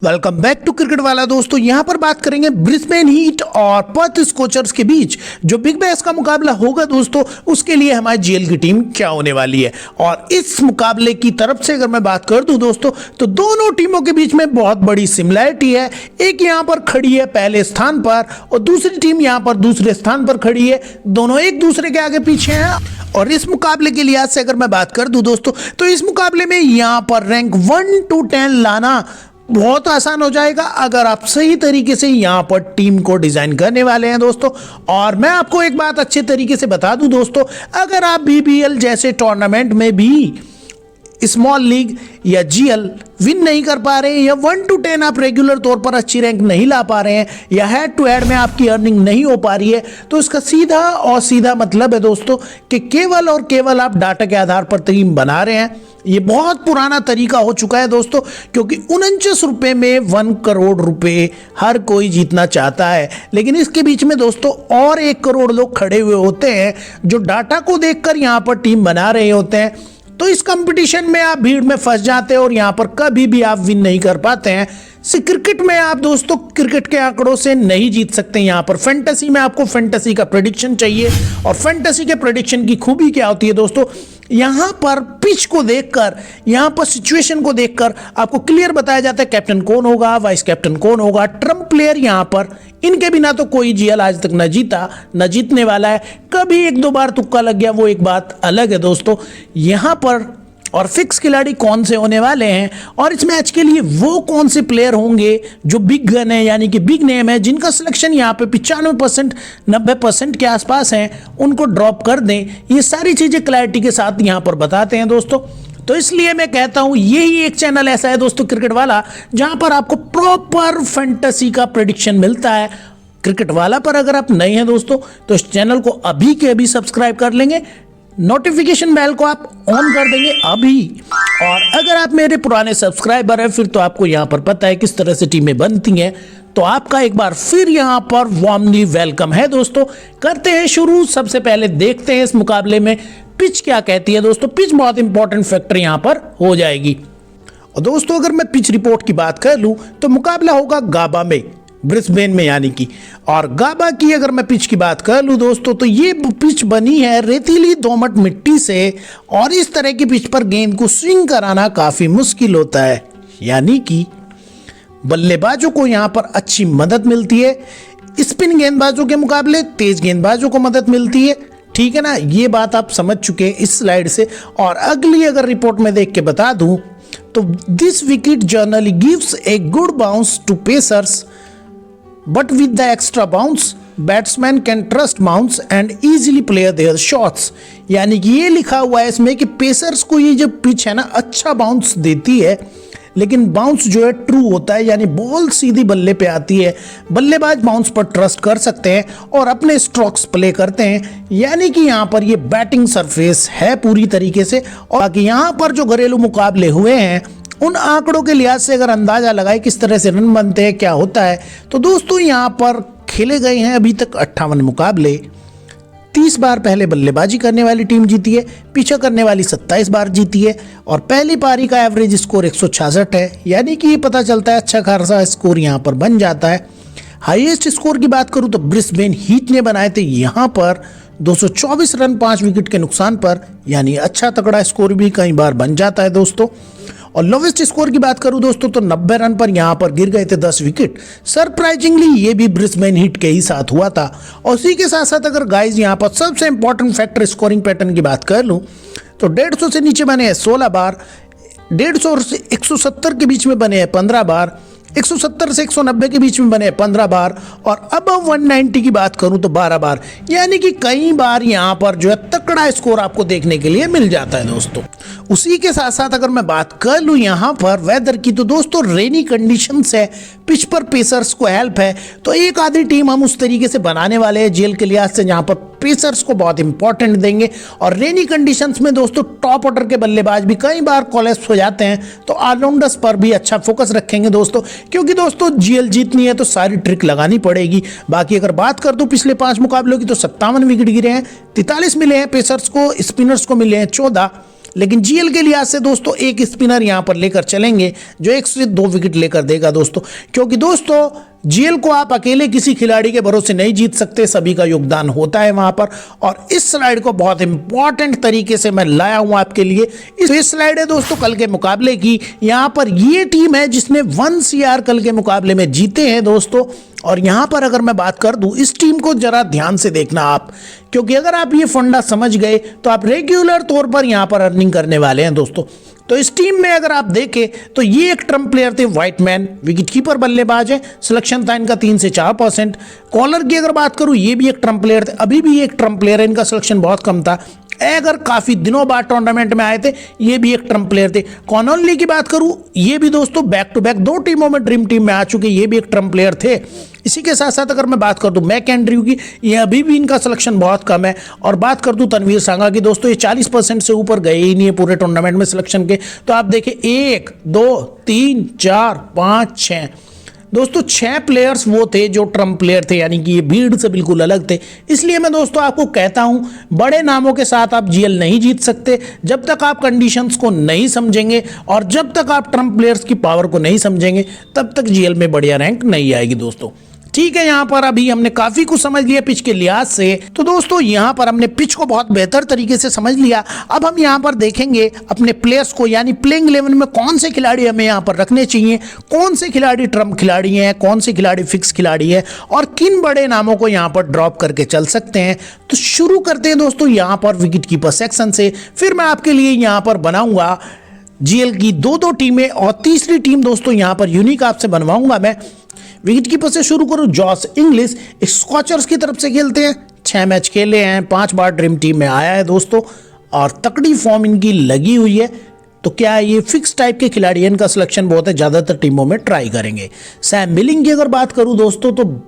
Welcome back to cricket वाला। दोस्तों यहां पर बात करेंगे ब्रिस्बेन हीट और पर्थ स्कोचर्स के बीच जो बिग बैश का मुकाबला होगा दोस्तों, उसके लिए हमारी जीएल की टीम क्या होने वाली है। और इस मुकाबले की तरफ से अगर मैं बात कर दूं दोस्तों, तो दोनों टीमों के बीच में बहुत बड़ी सिमिलैरिटी है। एक यहां पर खड़ी है पहले स्थान पर और दूसरी टीम यहां पर दूसरे स्थान पर खड़ी है। दोनों एक दूसरे के आगे पीछे हैं। और इस मुकाबले के लिहाज से अगर मैं बात कर दूं दोस्तों, तो इस मुकाबले में यहां पर रैंक 1 to 10 लाना बहुत आसान हो जाएगा अगर आप सही तरीके से यहां पर टीम को डिजाइन करने वाले हैं दोस्तों। और मैं आपको एक बात अच्छे तरीके से बता दूं दोस्तों, अगर आप बीबीएल जैसे टूर्नामेंट में भी स्मॉल लीग या जीएल विन नहीं कर पा रहे हैं, या 1 to 10 आप रेगुलर तौर पर अच्छी रैंक नहीं ला पा रहे हैं, या हेड टू हेड में आपकी अर्निंग नहीं हो पा रही है, तो इसका सीधा और सीधा मतलब है दोस्तों कि केवल और केवल आप डाटा के आधार पर टीम बना रहे हैं। ये बहुत पुराना तरीका हो चुका है दोस्तों, क्योंकि 49 रुपए में 1 करोड़ रुपए हर कोई जीतना चाहता है। लेकिन इसके बीच में दोस्तों और 1 करोड़ लोग खड़े हुए होते हैं जो डाटा को देखकर यहां पर टीम बना रहे होते हैं। तो इस कंपटीशन में आप भीड़ में फंस जाते हैं और यहां पर कभी भी आप विन नहीं कर पाते हैं। क्रिकेट में आप दोस्तों क्रिकेट के आंकड़ों से नहीं जीत सकते। यहां पर फैंटेसी में आपको फैंटेसी का प्रेडिक्शन चाहिए, और फैंटेसी के प्रेडिक्शन की खूबी क्या होती है दोस्तों, यहां पर पिच को देखकर, यहां पर सिचुएशन को देखकर आपको क्लियर बताया जाता है कैप्टन कौन होगा, वाइस कैप्टन कौन होगा, ट्रम्प प्लेयर यहां पर। इनके बिना तो कोई जीएल आज तक न जीता न जीतने वाला है। कभी 1-2 बार तुक्का लग गया, वो एक बात अलग है दोस्तों। यहां पर और फिक्स खिलाड़ी कौन से होने वाले हैं और इस मैच के लिए वो कौन से प्लेयर होंगे जो बिग गन है, यानी कि बिग नेम है, जिनका सिलेक्शन यहाँ पे 95% 90% के आसपास हैं, उनको ड्रॉप कर दें। ये सारी चीजें क्लैरिटी के साथ यहाँ पर बताते हैं दोस्तों। तो इसलिए मैं कहता हूं यही एक चैनल ऐसा है दोस्तों क्रिकेट वाला, जहां पर आपको प्रॉपर फैंटेसी का प्रेडिक्शन मिलता है। क्रिकेट वाला पर अगर आप नए हैं दोस्तों, तो इस चैनल को अभी के अभी सब्सक्राइब कर लेंगे, नोटिफिकेशन बेल को आप ऑन कर देंगे अभी। और अगर आप मेरे पुराने सब्सक्राइबर हैं, फिर तो आपको यहां पर पता है किस तरह से टीमें बनती हैं। तो आपका एक बार फिर यहां पर वार्मली वेलकम है दोस्तों। करते हैं शुरू। सबसे पहले देखते हैं इस मुकाबले में पिच क्या कहती है दोस्तों। पिच बहुत इंपॉर्टेंट फैक्टर यहां पर हो जाएगी। और दोस्तों अगर मैं पिच रिपोर्ट की बात कर लूं, तो मुकाबला होगा गाबा में, ब्रिस्बेन में यानी कि। और गाबा की अगर मैं पिच की बात कर लूं दोस्तों, तो ये पिच बनी है रेतीली दोमट मिट्टी से, और इस तरह की पिच पर गेंद को स्विंग कराना काफी मुश्किल होता है, यानी कि बल्लेबाजों को यहां पर अच्छी मदद मिलती है। स्पिन गेंदबाजों के मुकाबले तेज गेंदबाजों को मदद मिलती है। ठीक है ना, ये बात आप समझ चुके हैं इस स्लाइड से। और अगली अगर रिपोर्ट में देख के बता दूं, तो this wicket generally gives a good bounce to pacers, but with the extra bounce batsman can trust mounts and easily play their shots। यानी कि ये लिखा हुआ है इसमें कि पेसर्स को ये जो पिच है ना अच्छा बाउंस देती है, लेकिन बाउंस जो है ट्रू होता है, यानी बॉल सीधी बल्ले पे आती है। बल्लेबाज बाउंस पर ट्रस्ट कर सकते हैं और अपने स्ट्रोक्स प्ले करते हैं, यानी कि यहाँ पर ये बैटिंग सरफेस है पूरी तरीके से। और बाकी यहाँ पर जो घरेलू मुकाबले हुए हैं, उन आंकड़ों के लिहाज से अगर अंदाजा लगाए किस तरह से रन बनते हैं, क्या होता है, तो दोस्तों यहां पर खेले गए हैं अभी तक 58 मुकाबले। 30 बार पहले बल्लेबाजी करने वाली टीम जीती है, पीछा करने वाली 27 बार जीती है, और पहली पारी का एवरेज स्कोर 166 है, यानी कि ये पता चलता है अच्छा खासा स्कोर यहां पर बन जाता है। हाईएस्ट स्कोर की बात करूं तो ब्रिस्बेन हीट ने बनाए थे यहां पर 224 रन 5 विकेट के नुकसान पर, यानी अच्छा तगड़ा स्कोर भी कई बार बन जाता है दोस्तों। और लोवेस्ट स्कोर की बात करूं दोस्तों, तो 90 रन पर यहां पर गिर गए थे 10 विकेट। सरप्राइजिंगली ये भी ब्रिस्बेन हीट के ही साथ हुआ था। और उसी के साथ साथ अगर गाइज यहां पर सबसे इंपॉर्टेंट फैक्टर स्कोरिंग पैटर्न की बात कर लूं, तो 150 से नीचे बने हैं 16 बार, 150 से 170 के बीच में बने हैं 15 बार, 170 से 190 के बीच में बने 15 बार, और अब 190 की बात करूं तो 12 बार, यानी कि कई बार यहां पर जो है तकड़ा स्कोर आपको देखने के लिए मिल जाता है दोस्तों। उसी के साथ साथ अगर मैं बात कर लूं यहां पर वेदर की, तो दोस्तों रेनी कंडीशंस है, पिच पर पेसर्स को हेल्प है। तो एक आधी टीम हम उस तरीके से बनाने वाले हैं जेल के लिहाज से, जहां पर पेसर्स को बहुत इंपॉर्टेंट देंगे। और रेनी कंडीशंस में दोस्तों टॉप ऑर्डर के बल्लेबाज भी कई बार कोलैप्स हो जाते हैं, तो ऑलराउंडर्स पर भी अच्छा फोकस रखेंगे दोस्तों, क्योंकि दोस्तों जीएल जीतनी है तो सारी ट्रिक लगानी पड़ेगी। बाकी अगर बात कर दूं पिछले 5 मुकाबलों की, तो 57 विकेट गिरे हैं, 43 मिले हैं पेसर्स को, स्पिनर्स को मिले हैं 14, लेकिन जीएल के लिहाज से दोस्तों एक स्पिनर यहां पर लेकर चलेंगे जो 1 से 2 विकेट लेकर देगा दोस्तों, क्योंकि दोस्तों जीएल को आप अकेले किसी खिलाड़ी के भरोसे नहीं जीत सकते, सभी का योगदान होता है वहां पर। और इस स्लाइड को बहुत इंपॉर्टेंट तरीके से मैं लाया हूं आपके लिए। इस स्लाइड है दोस्तों कल के मुकाबले की। यहां पर ये टीम है जिसने 1 CR कल के मुकाबले में जीते हैं दोस्तों। और यहां पर अगर मैं बात कर दूं, इस टीम को जरा ध्यान से देखना आप, क्योंकि अगर आप ये फंडा समझ गए तो आप रेगुलर तौर पर यहां पर अर्निंग करने वाले हैं दोस्तों। तो इस टीम में अगर आप देखें तो ये एक ट्रम्प प्लेयर थे, व्हाइटमैन, विकेटकीपर बल्लेबाज है, सिलेक्शन था इनका 3 से 4%। कॉलर की अगर बात करूं, ये भी एक ट्रम्प प्लेयर थे, अभी भी एक ट्रम्प प्लेयर है, इनका सिलेक्शन बहुत कम था। अगर काफी दिनों बाद टूर्नामेंट में आए थे, ये भी एक ट्रम्प प्लेयर थे। कॉनोली की बात करूं, ये भी दोस्तों बैक टू बैक 2 टीमों में ड्रीम टीम में आ चुके, ये भी एक ट्रम्प प्लेयर थे। इसी के साथ साथ अगर मैं बात कर दूं मैक एंड्रयू की, ये अभी भी इनका सिलेक्शन बहुत कम है। और बात कर दूं तनवीर सांगा की, दोस्तों ये 40% से ऊपर गए ही नहीं है पूरे टूर्नामेंट में सिलेक्शन के। तो आप देखिए 1 2 3 4 5 6 दोस्तों 6 प्लेयर्स वो थे जो ट्रम्प प्लेयर थे, यानी कि ये भीड़ से बिल्कुल अलग थे। इसलिए मैं दोस्तों आपको कहता हूं, बड़े नामों के साथ आप जीएल नहीं जीत सकते जब तक आप कंडीशंस को नहीं समझेंगे, और जब तक आप ट्रम्प प्लेयर्स की पावर को नहीं समझेंगे तब तक जीएल में बढ़िया रैंक नहीं आएगी दोस्तों। ठीक है, यहां पर अभी हमने काफी कुछ समझ लिया पिच के लिहाज से। तो दोस्तों यहां पर हमने पिच को बहुत बेहतर तरीके से समझ लिया। अब हम यहां पर देखेंगे अपने प्लेयर्स को, यानी प्लेइंग 11 में कौन से खिलाड़ी हमें यहां पर रखने चाहिए, कौन से खिलाड़ी ट्रम्प खिलाड़ी हैं, कौन से खिलाड़ी फिक्स खिलाड़ी है, और किन बड़े नामों को यहां पर ड्रॉप करके चल सकते हैं। तो शुरू करते हैं दोस्तों यहां पर विकेट कीपर सेक्शन से। फिर मैं आपके लिए यहां पर बनाऊंगा जीएल की 2-2 टीमें, और तीसरी टीम दोस्तों यहां पर यूनिक आपसे बनवाऊंगा मैं। विकेट कीपर से शुरू करूं, जॉस इंग्लिश स्कॉचर्स की तरफ से खेलते हैं, 6 मैच खेले हैं, 5 बार ड्रीम टीम में आया है दोस्तों, और तकड़ी फॉर्म इनकी लगी हुई है। तो क्या ये फिक्स टाइप के खिलाड़ी हैं, इनका सिलेक्शन बहुत है, ज्यादातर टीमों में ट्राई करेंगे। सैम मिलिंग की अगर बात करूं दोस्तों, तो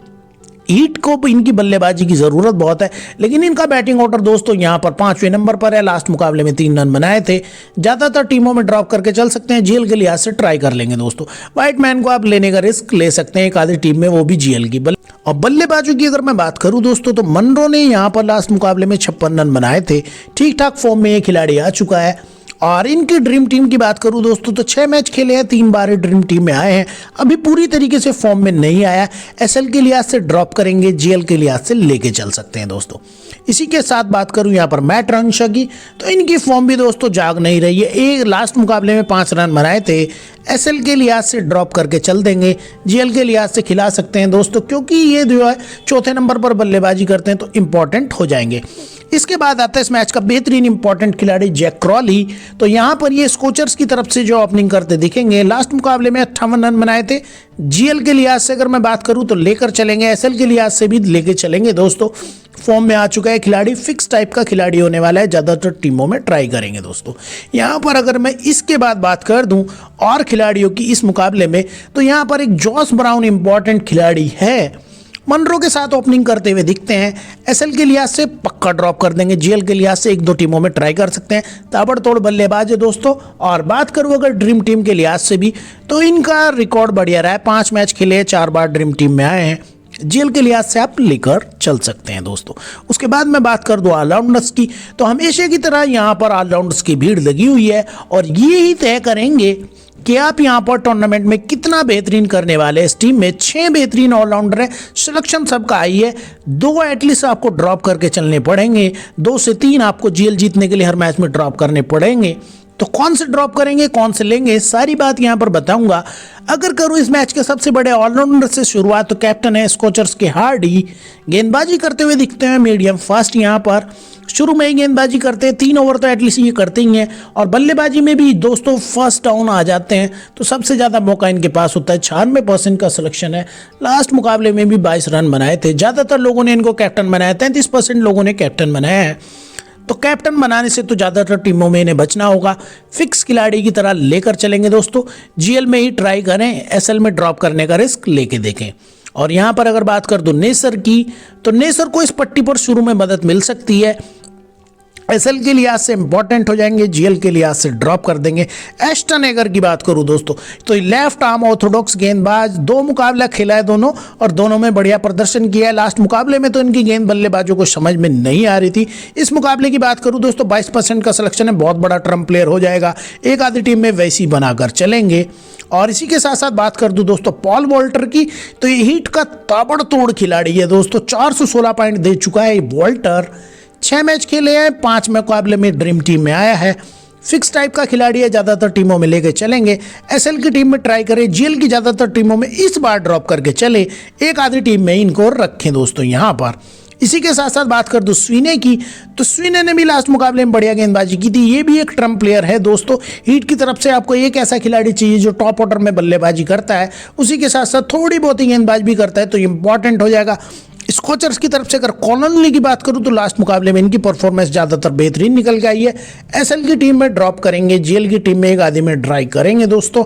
हीट को इनकी बल्लेबाजी की जरूरत बहुत है, लेकिन इनका बैटिंग ऑर्डर दोस्तों यहां पर 5वें नंबर पर है। लास्ट मुकाबले में 3 रन बनाए थे, ज्यादातर टीमों में ड्रॉप करके चल सकते हैं, जीएल के लिहाज से ट्राई कर लेंगे दोस्तों। व्हाइटमैन को आप लेने का रिस्क ले सकते हैं एक आधी टीम में, वो भी जीएल की। और बल्लेबाजों की अगर मैं बात करूं दोस्तों, तो मनरो ने यहां पर लास्ट मुकाबले में 56 रन बनाए थे, ठीक ठाक फॉर्म में ये खिलाड़ी आ चुका है। और इनकी ड्रीम टीम की बात करूं दोस्तों, तो 6 मैच खेले हैं, 3 बार ड्रीम टीम में आए हैं, अभी पूरी तरीके से फॉर्म में नहीं आया। एसएल के लिहाज से ड्रॉप करेंगे, जीएल के लिहाज से लेके चल सकते हैं दोस्तों। इसी के साथ बात करूं यहां पर मैट रनशा की, तो इनकी फॉर्म भी दोस्तों जाग नहीं रही है। एक लास्ट मुकाबले में 5 रन बनाए थे, एसएल के लिहाज से ड्रॉप करके चल देंगे, जीएल के लिहाज से खिला सकते हैं दोस्तों, क्योंकि ये जो है 4थे नंबर पर बल्लेबाजी करते हैं तो इंपॉर्टेंट हो जाएंगे। इसके बाद आता है इस मैच का बेहतरीन इंपॉर्टेंट खिलाड़ी जैक क्रॉली। तो यहां पर ये स्कोचर्स की तरफ से जो ओपनिंग करते दिखेंगे, लास्ट मुकाबले में 58 रन बनाए थे। जीएल के लिहाज से अगर मैं बात करूं तो लेकर चलेंगे, एसएल के लिहाज से भी लेके चलेंगे दोस्तों। फॉर्म में आ चुका है खिलाड़ी, फिक्स टाइप का खिलाड़ी होने वाला है, ज्यादातर टीमों में ट्राई करेंगे दोस्तों। यहां पर अगर मैं इसके बाद बात कर दूं और खिलाड़ियों की इस मुकाबले में, तो यहां पर एक जॉस ब्राउन इंपॉर्टेंट खिलाड़ी है, मनरो के साथ ओपनिंग करते हुए दिखते हैं। एसएल के लिहाज से पक्का ड्रॉप कर देंगे, जीएल के लिहाज से 1-2 टीमों में ट्राई कर सकते हैं, ताबड़तोड़ बल्लेबाज है दोस्तों। और बात करूं अगर ड्रीम टीम के लिहाज से भी, तो इनका रिकॉर्ड बढ़िया रहा है, 5 मैच खेले, 4 बार ड्रीम टीम में आए हैं, जीएल के लिहाज से आप लेकर चल सकते हैं दोस्तों। उसके बाद मैं बात कर दूं ऑलराउंडर्स की, तो हमेशा की तरह यहाँ पर ऑलराउंडर्स की भीड़ लगी हुई है, और ये ही तय करेंगे कि आप यहां पर टूर्नामेंट में कितना बेहतरीन करने वाले हैं। इस टीम में 6 बेहतरीन ऑलराउंडर है, सिलेक्शन सबका आई है, 2 एटलीस्ट आपको ड्रॉप करके चलने पड़ेंगे, 2 से 3 आपको जीएल जीतने के लिए हर मैच में ड्रॉप करने पड़ेंगे। तो कौन से ड्रॉप करेंगे, कौन से लेंगे, सारी बात यहां पर बताऊंगा। अगर करूं इस मैच के सबसे बड़े ऑलराउंडर से शुरुआत, तो कैप्टन है स्कोचर्स के हार्डी, गेंदबाजी करते हुए दिखते हैं मीडियम फास्ट, यहां पर शुरू में ही गेंदबाजी करते हैं, 3 ओवर तो एटलीस्ट ये करते ही हैं। और बल्लेबाजी में भी दोस्तों फर्स्ट डाउन आ जाते हैं, तो सबसे ज़्यादा मौका इनके पास होता है, 96% का सिलेक्शन है। लास्ट मुकाबले में भी 22 रन बनाए थे, ज़्यादातर लोगों ने इनको कैप्टन बनाया, 33% लोगों ने कैप्टन बनाया है। तो कैप्टन बनाने से तो ज़्यादातर टीमों में इन्हें बचना होगा, फिक्स खिलाड़ी की तरह लेकर चलेंगे दोस्तों, जीएल में ही ट्राई करें, एसएल में ड्रॉप करने का रिस्क लेके देखें। और यहाँ पर अगर बात कर दूं नेसर की, तो नेसर को इस पट्टी पर शुरू में मदद मिल सकती है, एसएल के लिहाज से इंपॉर्टेंट हो जाएंगे, जीएल के लिहाज से ड्रॉप कर देंगे। एस्टन एगर की बात करूं दोस्तों तो लेफ्ट आर्म ऑर्थोडॉक्स गेंदबाज, 2 मुकाबला खेला है दोनों और दोनों में बढ़िया प्रदर्शन किया है। लास्ट मुकाबले में तो इनकी गेंद बल्लेबाजों को समझ में नहीं आ रही थी। इस मुकाबले की बात करूं दोस्तों 22% का सिलेक्शन है, बहुत बड़ा ट्रम्प प्लेयर हो जाएगा। एक आधी टीम में वैसी बनाकर चलेंगे। और इसी के साथ साथ बात कर दूं दोस्तों पॉल वॉल्टर की, तो ये हीट का ताबड़तोड़ खिलाड़ी है दोस्तों, 416 पॉइंट दे चुका है वॉल्टर। 6 मैच खेले हैं, 5 मुकाबले में ड्रीम टीम में आया है। फिक्स टाइप का खिलाड़ी है, ज़्यादातर टीमों में लेके चलेंगे। एसएल की टीम में ट्राई करें, जीएल की ज़्यादातर टीमों में इस बार ड्रॉप करके चले, एक आधी टीम में इनको रखें दोस्तों यहाँ पर। इसी के साथ साथ बात कर दूं स्विने की, तो स्विने ने भी लास्ट मुकाबले में बढ़िया गेंदबाजी की थी। ये भी एक ट्रम्प प्लेयर है दोस्तों। हीट की तरफ से आपको एक ऐसा खिलाड़ी चाहिए जो टॉप ऑर्डर में बल्लेबाजी करता है, उसी के साथ साथ थोड़ी बहुत ही गेंदबाजी भी करता है, तो इंपॉर्टेंट हो जाएगा। स्कोचर्स की तरफ से अगर कॉलोनी की बात करूं तो लास्ट मुकाबले में इनकी परफॉर्मेंस ज़्यादातर बेहतरीन निकल के आई है। एसएल की टीम में ड्रॉप करेंगे, जीएल की टीम में एक आधी में ट्राई करेंगे दोस्तों।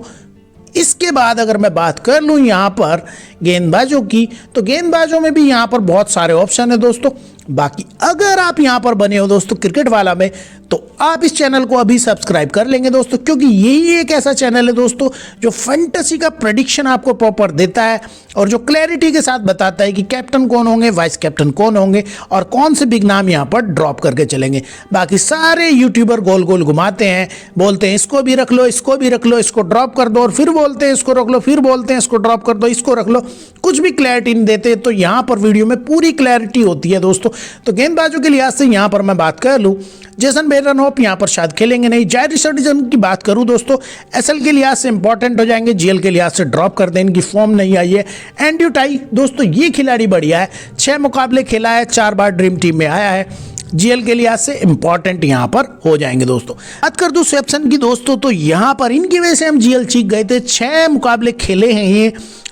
इसके बाद अगर मैं बात कर लूँ यहाँ पर गेंदबाजों की, तो गेंदबाजों में भी यहाँ पर बहुत सारे ऑप्शन है दोस्तों। बाकी अगर आप यहाँ पर बने हो दोस्तों क्रिकेट वाला में, तो आप इस चैनल को अभी सब्सक्राइब कर लेंगे दोस्तों, क्योंकि यही एक ऐसा चैनल है दोस्तों जो फैंटेसी का प्रेडिक्शन आपको प्रॉपर देता है और जो क्लैरिटी के साथ बताता है कि कैप्टन कौन होंगे, वाइस कैप्टन कौन होंगे और कौन से बिग नाम यहाँ पर ड्रॉप करके चलेंगे। बाकी सारे यूट्यूबर गोल गोल घुमाते हैं, बोलते हैं इसको भी रख लो, इसको भी रख लो, इसको ड्रॉप कर दो, और फिर बोलते हैं इसको रख लो, फिर बोलते हैं इसको ड्रॉप कर दो, इसको रख लो, कुछ भी क्लैरिटी नहीं देते। तो यहाँ पर वीडियो में पूरी क्लैरिटी होती है दोस्तों। तो गेंदबाजों के लिहाज से यहाँ पर मैं बात कर लूँ, जेसन बेरनहोप यहाँ पर शायद खेलेंगे नहीं। जायर रिचर्डसन की बात करूँ दोस्तों, एसएल के लिहाज से इंपॉर्टेंट हो जाएंगे, जीएल के लिहाज से ड्रॉप कर दें, इनकी फॉर्म नहीं आई है। एंड्रयू टाई दोस्तों ये खिलाड़ी बढ़िया है, 6 मुकाबले खेला है, 4 बार ड्रीम टीम में आया है, जीएल के लिहाज से इंपॉर्टेंट यहाँ पर हो जाएंगे दोस्तों। बात कर दूं स्वेप्सन की दोस्तों, तो यहाँ पर इनकी वजह से हम जीएल चीख गए थे। 6 मुकाबले खेले हैं ये,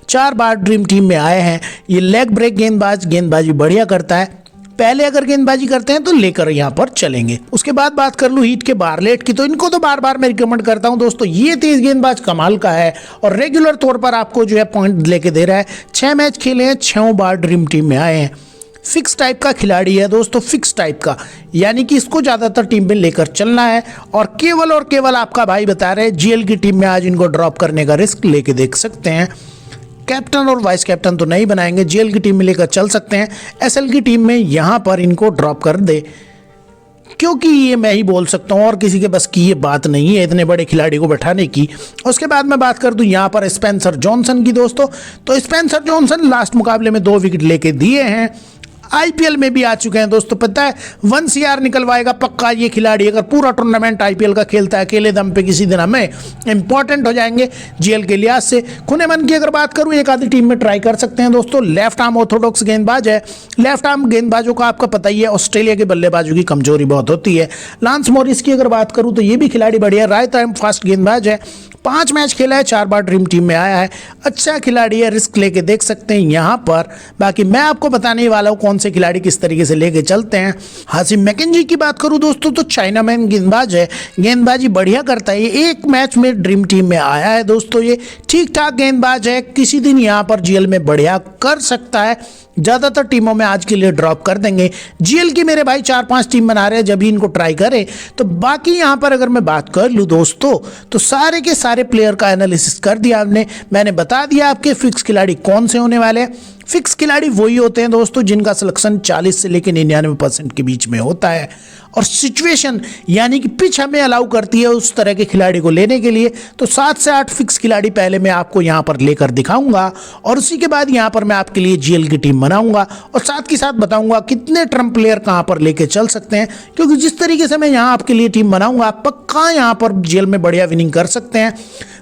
4 बार ड्रीम टीम में आए हैं। ये लेग ब्रेक गेंदबाजी बढ़िया करता है। पहले अगर गेंदबाजी करते हैं तो लेकर यहाँ पर चलेंगे। उसके बाद बात कर लूँ हीट के बार्लेट की, तो इनको तो बार बार मैं रिकमेंड करता हूँ दोस्तों। ये तेज गेंदबाज कमाल का है और रेगुलर तौर पर आपको जो है पॉइंट लेके दे रहा है। 6 मैच खेले हैं, 6 बार ड्रीम टीम में आए हैं। फिक्स टाइप का खिलाड़ी है दोस्तों, फिक्स टाइप का, यानी कि इसको ज़्यादातर टीम में लेकर चलना है। और केवल आपका भाई बता रहे हैं जीएल की टीम में आज इनको ड्रॉप करने का रिस्क लेके देख सकते हैं। कैप्टन और वाइस कैप्टन तो नहीं बनाएंगे, जीएल की टीम में लेकर चल सकते हैं। एसएल की टीम में यहाँ पर इनको ड्रॉप कर दे, क्योंकि ये मैं ही बोल सकता हूँ और किसी के बस की ये बात नहीं है इतने बड़े खिलाड़ी को बैठाने की। उसके बाद मैं बात कर दूँ यहाँ पर स्पेंसर जॉनसन की दोस्तों, तो स्पेंसर जॉनसन लास्ट मुकाबले में 2 विकेट लेके दिए हैं। आईपीएल में भी आ चुके हैं दोस्तों, पता है 1 CR निकलवाएगा पक्का ये खिलाड़ी। अगर पूरा टूर्नामेंट आईपीएल का खेलता है अकेले दम पे किसी दिन, हमें इंपॉर्टेंट हो जाएंगे जीएल के लिहाज से। खुनेमन की अगर बात करूं, एक आधी टीम में ट्राई कर सकते हैं दोस्तों। लेफ्ट आर्म ऑर्थोडॉक्स गेंदबाज है। लेफ्ट आर्म गेंदबाजों का आपका पता ही है, ऑस्ट्रेलिया के बल्लेबाजों की कमजोरी बहुत होती है। लांस मॉरिस की अगर बात करूं तो ये भी खिलाड़ी बढ़िया, राइट आर्म फास्ट गेंदबाज है। 5 मैच खेला है, 4 बार ड्रीम टीम में आया है, अच्छा खिलाड़ी है, रिस्क लेके देख सकते हैं यहाँ पर। बाकी मैं आपको बताने वाला हूँ कौन से खिलाड़ी किस तरीके से लेके चलते हैं। हासिम मैकेंजी की बात करूँ दोस्तों, तो चाइनामैन गेंदबाज है, गेंदबाजी बढ़िया करता है। ये 1 मैच में ड्रीम टीम में आया है दोस्तों, ये ठीक ठाक गेंदबाज है, किसी दिन यहाँ पर जीएल में बढ़िया कर सकता है। ज़्यादातर टीमों में आज के लिए ड्रॉप कर देंगे। जीएल की मेरे भाई 4-5 टीम बना रहे हैं, जब भी इनको ट्राई करें। तो बाकी यहाँ पर अगर मैं बात कर लूँ दोस्तों, तो सारे के सारे प्लेयर का एनालिसिस कर दिया आपने, मैंने बता दिया आपके फिक्स खिलाड़ी कौन से होने वाले हैं। फिक्स खिलाड़ी वही होते हैं दोस्तों जिनका सिलेक्शन 40 से लेकर 99% के बीच में होता है और सिचुएशन यानी कि पिच हमें अलाउ करती है उस तरह के खिलाड़ी को लेने के लिए। तो 7 से 8 फिक्स खिलाड़ी पहले मैं आपको यहाँ पर लेकर दिखाऊंगा और उसी के बाद यहाँ पर मैं आपके लिए जीएल की टीम बनाऊंगा और साथ के साथ बताऊंगा कितने ट्रम्प प्लेयर कहाँ पर लेके चल सकते हैं, क्योंकि जिस तरीके से मैं यहाँ आपके लिए टीम बनाऊंगा आप पक्का यहाँ पर जीएल में बढ़िया विनिंग कर सकते हैं।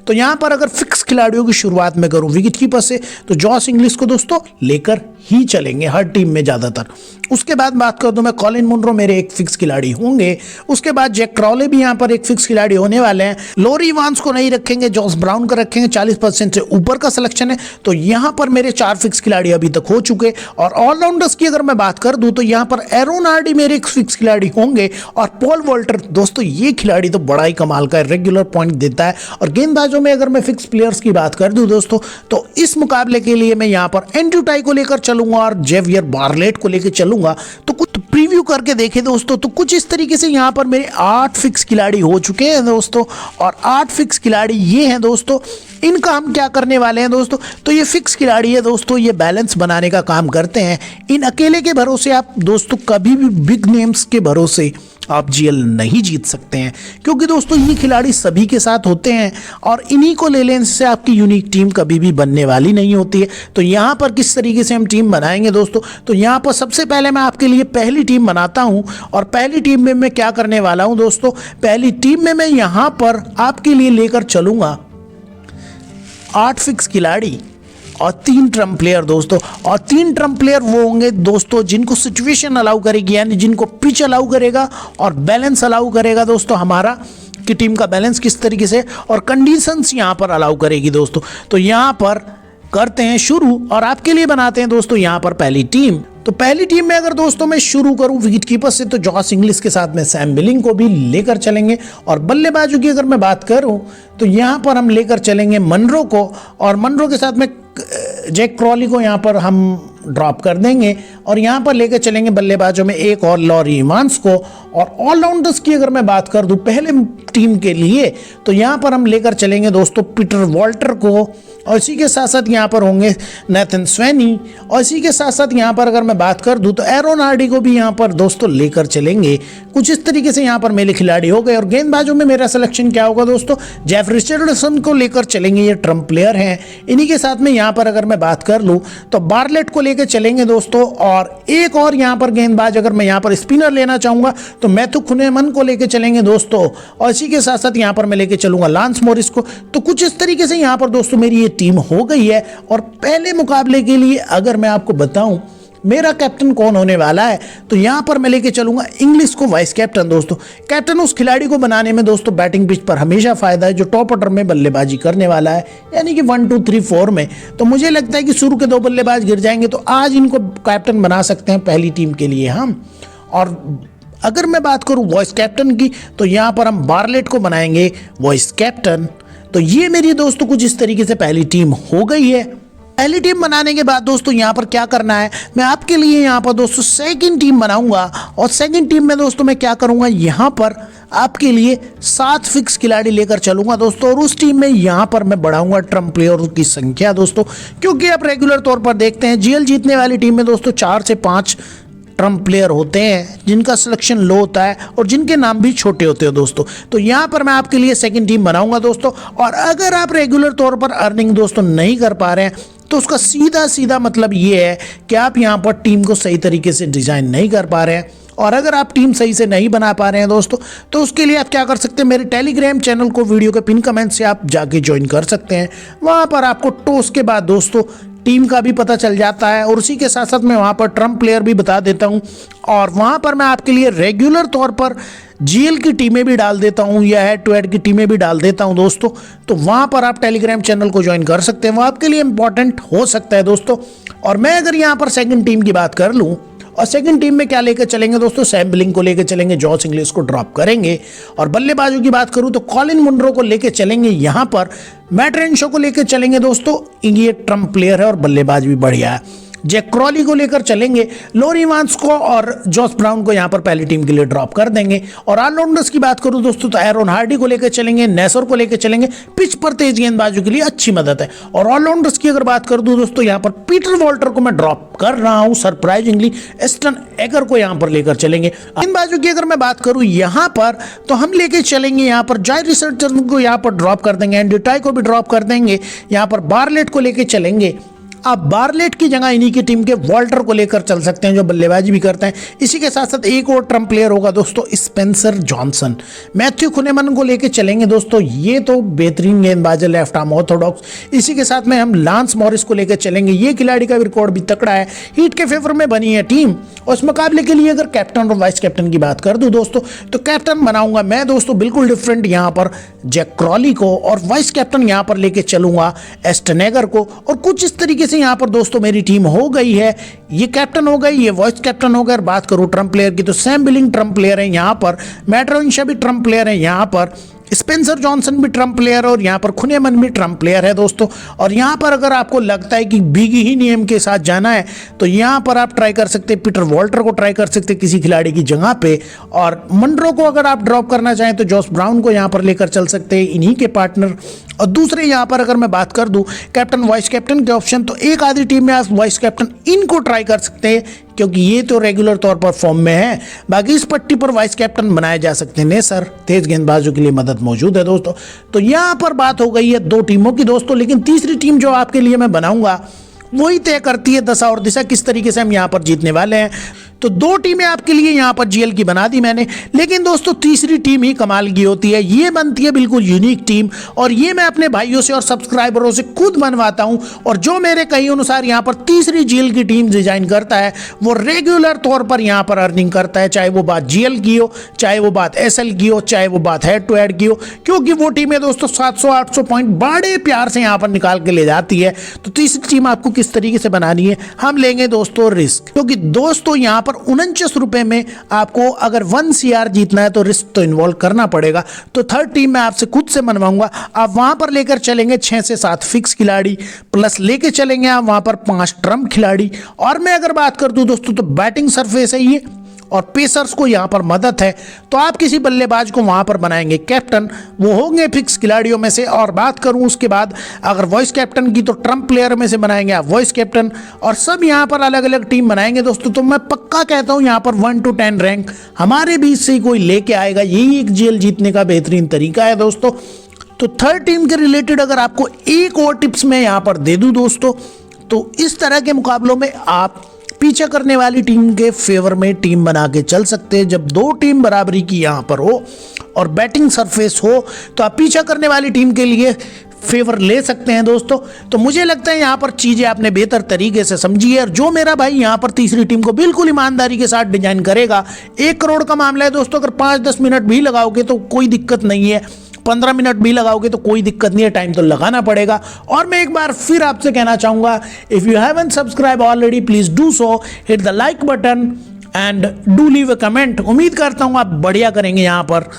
तो यहाँ पर अगर फिक्स खिलाड़ियों की शुरुआत में करूँ विकेट कीपर से, तो जॉस इंग्लिश को दोस्तों लेकर ही चलेंगे हर टीम में ज़्यादातर। उसके बाद बात कर दूं मैं, कॉलिन मुनरो मेरे एक फिक्स खिलाड़ी होंगे। उसके बाद जैक क्रॉले भी यहाँ पर एक फिक्स खिलाड़ी होने वाले हैं। लोरी इवांस को नहीं रखेंगे, जॉस ब्राउन का रखेंगे, 40% से ऊपर का सिलेक्शन है। तो यहाँ पर मेरे 4 फिक्स खिलाड़ी अभी तक हो चुके। और ऑलराउंडर्स की अगर मैं बात कर दूं तो यहाँ पर एरोन हार्डी मेरे एक फिक्स खिलाड़ी होंगे और पॉल वॉल्टर दोस्तों ये खिलाड़ी तो बड़ा ही कमाल का है, रेगुलर पॉइंट देता है। और गेंदबाजों में अगर मैं फिक्स प्लेयर्स की बात कर दूं दोस्तों, तो इस मुकाबले के लिए मैं यहाँ पर एंड्रयू टाई को लेकर चलूंगा और जेवियर बार्लेट को लेकर चलूंगा। तो कुछ प्रीव्यू करके देखें दोस्तों, तो कुछ इस तरीके से यहाँ पर मेरे 8 फिक्स खिलाड़ी हो चुके हैं दोस्तों, और 8 फिक्स खिलाड़ी ये हैं दोस्तों। इनका हम क्या करने वाले हैं दोस्तों, तो ये फिक्स खिलाड़ी है दोस्तों, ये बैलेंस बनाने का काम करते हैं। इन अकेले के भरोसे आप दोस्तों कभी भी बिग नेम्स के भरोसे आप जीएल नहीं जीत सकते हैं, क्योंकि दोस्तों ये खिलाड़ी सभी के साथ होते हैं और इन्हीं को ले लेने से आपकी यूनिक टीम कभी भी बनने वाली नहीं होती है। तो यहाँ पर किस तरीके से हम टीम बनाएंगे दोस्तों, तो यहाँ पर सबसे पहले मैं आपके लिए पहली टीम बनाता हूँ। और पहली टीम में मैं क्या करने वाला हूँ दोस्तों, पहली टीम में मैं यहाँ पर आपके लिए लेकर चलूँगा 8 फिक्स खिलाड़ी और 3 ट्रम्प प्लेयर दोस्तों। और 3 ट्रम्प प्लेयर वो होंगे दोस्तों जिनको सिचुएशन अलाउ करेगी, यानी जिनको पिच अलाउ करेगा और बैलेंस अलाउ करेगा दोस्तों, हमारा कि टीम का बैलेंस किस तरीके से और कंडीशंस यहाँ पर अलाउ करेगी दोस्तों। तो यहाँ पर करते हैं शुरू और आपके लिए बनाते हैं दोस्तों यहाँ पर पहली टीम। तो पहली टीम में अगर दोस्तों मैं शुरू करूं विकेट कीपर से, तो जॉस इंग्लिश के साथ में सैम बिलिंग को भी लेकर चलेंगे। और बल्लेबाजों की अगर मैं बात करूं तो यहां पर हम लेकर चलेंगे मनरो को, और मनरो के साथ में जैक क्रॉली को यहां पर हम ड्रॉप कर देंगे। और यहां पर लेकर चलेंगे बल्लेबाजों में एक और लॉरी इवांस को। और ऑलराउंडर्स की अगर मैं बात कर दूं पहले टीम के लिए, तो यहां पर हम लेकर चलेंगे दोस्तों पीटर वॉल्टर को, और इसी के साथ साथ यहाँ पर होंगे नेथन स्वेनी। और इसी के साथ साथ यहाँ पर अगर मैं बात कर दूं तो एरोन हार्डी को भी यहाँ पर दोस्तों लेकर चलेंगे। कुछ इस तरीके से यहाँ पर मेरे खिलाड़ी हो गए। और गेंदबाजों में मेरा सिलेक्शन क्या होगा दोस्तों, जेफ रिचर्डसन को लेकर चलेंगे, ये ट्रम्प प्लेयर हैं। इन्हीं के साथ में यहाँ पर अगर मैं बात कर लूँ तो बार्लेट को लेकर चलेंगे दोस्तों। और एक और यहाँ पर गेंदबाज अगर मैं यहाँ पर स्पिनर लेना चाहूँगा तो मैथ्यू कुनेमन को लेकर चलेंगे दोस्तों। और इसी के साथ साथ यहाँ पर मैं लेकर चलूँगा लांस मॉरिस को। तो कुछ इस तरीके से यहाँ पर दोस्तों मेरी ये टीम हो गई है। और पहले मुकाबले के लिए अगर मैं आपको बताऊं मेरा कैप्टन कौन होने वाला है, तो यहां पर मैं लेके चलूंगा इंग्लिश को वाइस कैप्टन दोस्तों। कैप्टन उस खिलाड़ी को बनाने में दोस्तों बैटिंग पिच पर हमेशा फायदा है जो टॉप ऑर्डर में बल्लेबाजी करने वाला है, यानी कि 1 2 3 4 में। तो मुझे लगता है कि शुरू के 2 बल्लेबाज गिर जाएंगे, तो आज इनको कैप्टन बना सकते हैं पहली टीम के लिए हम। और अगर मैं बात करूं वॉइस कैप्टन की, तो यहां पर हम बार्लेट को बनाएंगे वॉइस कैप्टन। तो ये मेरी दोस्तों कुछ इस तरीके से पहली टीम हो गई है। पहली टीम बनाने के बाद दोस्तों यहाँ पर क्या करना है, मैं आपके लिए यहाँ पर दोस्तों सेकंड टीम बनाऊंगा। और सेकंड टीम में दोस्तों मैं क्या करूंगा, यहाँ पर आपके लिए 7 फिक्स खिलाड़ी लेकर चलूंगा दोस्तों। और उस टीम में यहाँ पर मैं बढ़ाऊंगा ट्रम्प प्लेयरों की संख्या दोस्तों, क्योंकि आप रेगुलर तौर पर देखते हैं जीएल जीतने वाली टीम में दोस्तों 4 से 5 ट्रम्प प्लेयर होते हैं जिनका सिलेक्शन लो होता है और जिनके नाम भी छोटे होते हैं दोस्तों। तो यहाँ पर मैं आपके लिए सेकंड टीम बनाऊंगा दोस्तों। और अगर आप रेगुलर तौर पर अर्निंग दोस्तों नहीं कर पा रहे हैं, तो उसका सीधा सीधा मतलब ये है कि आप यहाँ पर टीम को सही तरीके से डिजाइन नहीं कर पा रहे हैं। और अगर आप टीम सही से नहीं बना पा रहे हैं दोस्तों, तो उसके लिए आप क्या कर सकते हैं, मेरे टेलीग्राम चैनल को वीडियो के पिन कमेंट से आप जाके ज्वाइन कर सकते हैं। वहाँ पर आपको टॉस के बाद दोस्तों टीम का भी पता चल जाता है, और उसी के साथ साथ मैं वहाँ पर ट्रम्प प्लेयर भी बता देता हूँ। और वहाँ पर मैं आपके लिए रेगुलर तौर पर जीएल की टीमें भी डाल देता हूँ या हेड टू हेड की टीमें भी डाल देता हूँ दोस्तों। तो वहाँ पर आप टेलीग्राम चैनल को ज्वाइन कर सकते हैं, वो आपके लिए इंपॉर्टेंट हो सकता है दोस्तों। और मैं अगर यहाँ पर सेकंड टीम की बात कर लूँ, और सेकंड टीम में क्या लेकर चलेंगे दोस्तों, सैम बिलिंग को लेकर चलेंगे, जॉस इंग्लिश को ड्रॉप करेंगे। और बल्लेबाजों की बात करूं तो कॉलिन मुनरो को लेकर चलेंगे, यहां पर मैट रेनशो को लेकर चलेंगे दोस्तों, ये ट्रम्प प्लेयर है और बल्लेबाज भी बढ़िया है। जैक क्रॉली को लेकर चलेंगे, लॉरी इवांस को और जॉस ब्राउन को यहां पर पहली टीम के लिए ड्रॉप कर देंगे। और ऑलराउंडर्स की बात करूं दोस्तों तो एरोन हार्डी को लेकर चलेंगे, नेसर को लेकर चलेंगे, पिच पर तेज गेंदबाजों के लिए अच्छी मदद है। और ऑलराउंडर्स की अगर बात कर दूं दोस्तों, यहां पर पीटर वॉल्टर को मैं ड्रॉप कर रहा हूं सरप्राइजिंगली, एस्टन एगर को यहां पर लेकर चलेंगे। गेंदबाजों की अगर मैं बात करूं यहां पर, तो हम लेकर चलेंगे यहां पर जाय रिचर्डसन को यहां पर ड्रॉप कर देंगे, एंडी टाई को भी ड्रॉप कर देंगे, यहां पर बार्लेट को लेकर चलेंगे। आप बार्लेट की जगह इन्हीं की टीम के वॉल्टर को लेकर चल सकते हैं जो बल्लेबाजी भी करते हैं। इसी के साथ साथ एक और ट्रम्प प्लेयर होगा दोस्तों, स्पेंसर जॉनसन। मैथ्यू कुनेमन को लेकर चलेंगे दोस्तों, ये तो बेहतरीन गेंदबाज है, लेफ्ट आर्म ऑर्थोडॉक्स। इसी के साथ में हम लांस मॉरिस को लेकर चलेंगे, ये खिलाड़ी का भी रिकॉर्ड भी तकड़ा है, हीट के फेवर में बनी है टीम। और इस मुकाबले के लिए अगर कैप्टन और वाइस कैप्टन की बात कर दूं दोस्तों, तो कैप्टन बनाऊंगा मैं दोस्तों बिल्कुल डिफरेंट, यहाँ पर जैक क्रॉली को, और वाइस कैप्टन यहाँ पर लेके चलूंगा एस्टन एगर को। और कुछ इस तरीके से यहाँ पर दोस्तों मेरी टीम हो गई है, ये कैप्टन हो गई, ये वाइस कैप्टन हो गए। बात करूं ट्रम्प प्लेयर की तो सैम बिलिंग ट्रम्प प्लेयर है यहाँ पर, मैट रेनशो भी ट्रम्प प्लेयर है यहाँ पर, स्पेंसर जॉनसन भी ट्रम्प प्लेयर है और यहाँ पर खुनेमन भी ट्रम्प प्लेयर है दोस्तों। और यहाँ पर अगर आपको लगता है कि बिग ही नियम के साथ जाना है तो यहाँ पर आप ट्राई कर सकते हैं पीटर वॉल्टर को ट्राई कर सकते हैं किसी खिलाड़ी की जगह पे, और मंड्रो को अगर आप ड्रॉप करना चाहें तो जॉस ब्राउन को यहाँ पर लेकर चल सकते हैं, इन्हीं के पार्टनर। और दूसरे यहाँ पर अगर मैं बात कर दूं कैप्टन वाइस कैप्टन के ऑप्शन, तो एक आधी टीम में आप वाइस कैप्टन इनको ट्राई कर सकते हैं क्योंकि ये तो रेगुलर तौर पर फॉर्म में है। बाकी इस पट्टी पर वाइस कैप्टन बनाए जा सकते हैं ने सर, तेज गेंदबाजों के लिए मदद मौजूद है दोस्तों। तो यहाँ पर बात हो गई है 2 टीमों की दोस्तों, लेकिन तीसरी टीम जो आपके लिए मैं बनाऊंगा वही तय करती है दशा और दिशा किस तरीके से हम यहाँ पर जीतने वाले हैं। तो 2 टीमें आपके लिए यहाँ पर जीएल की बना दी मैंने, लेकिन दोस्तों तीसरी टीम ही कमाल की होती है। ये बनती है बिल्कुल यूनिक टीम, और ये मैं अपने भाइयों से और सब्सक्राइबरों से खुद बनवाता हूँ। और जो मेरे कही अनुसार यहाँ पर तीसरी जीएल की टीम डिजाइन करता है वो रेगुलर तौर पर यहाँ पर अर्निंग करता है, चाहे वो बात जीएल की हो, चाहे वो बात एसएल की हो, चाहे वो बात हेड टू हेड की हो, क्योंकि वो टीमें दोस्तों 700-800 पॉइंट बड़े प्यार से यहाँ पर निकाल के ले जाती है। तो तीसरी टीम आपको किस तरीके से बनानी है, हम लेंगे दोस्तों रिस्क, क्योंकि दोस्तों यहाँ पर 49 रुपए में आपको अगर 1 CR जीतना है तो रिस्क तो इन्वॉल्व करना पड़ेगा। तो थर्ड टीम मैं आपसे खुद से मनवाऊंगा, आप वहां पर लेकर चलेंगे 6 से 7 फिक्स खिलाड़ी, प्लस लेके चलेंगे आप वहां पर 5 ट्रम्प खिलाड़ी। और मैं अगर बात कर दूं दोस्तों तो बैटिंग सरफेस है ये, और पेसर्स को यहाँ पर मदद है, तो आप किसी बल्लेबाज को वहाँ पर बनाएंगे कैप्टन, वो होंगे फिक्स खिलाड़ियों में से। और बात करूँ उसके बाद अगर वॉइस कैप्टन की, तो ट्रम्प प्लेयर में से बनाएंगे आप वॉइस कैप्टन, और सब यहाँ पर अलग अलग टीम बनाएंगे दोस्तों। तो मैं पक्का कहता हूँ यहाँ पर 1 to 10 रैंक हमारे बीच से ही कोई लेके आएगा, यही एक जीएल जीतने का बेहतरीन तरीका है दोस्तों। तो थर्ड टीम के रिलेटेड अगर आपको एक और टिप्स मैं यहाँ पर दे दूँ दोस्तों, तो इस तरह के मुकाबलों में आप पीछे करने वाली टीम के फेवर में टीम बना के चल सकते हैं। जब 2 टीम बराबरी की यहाँ पर हो और बैटिंग सरफेस हो तो आप पीछा करने वाली टीम के लिए फेवर ले सकते हैं दोस्तों। तो मुझे लगता है यहाँ पर चीज़ें आपने बेहतर तरीके से समझी है, और जो मेरा भाई यहाँ पर तीसरी टीम को बिल्कुल ईमानदारी के साथ डिजाइन करेगा, 1 करोड़ का मामला है दोस्तों। अगर 5-10 मिनट भी लगाओगे तो कोई दिक्कत नहीं है, 15 मिनट भी लगाओगे तो कोई दिक्कत नहीं है, टाइम तो लगाना पड़ेगा। और मैं एक बार फिर आपसे कहना चाहूँगा, if you haven't subscribe already please do so, hit the like button and do leave a comment. उम्मीद करता हूँ आप बढ़िया करेंगे यहाँ पर।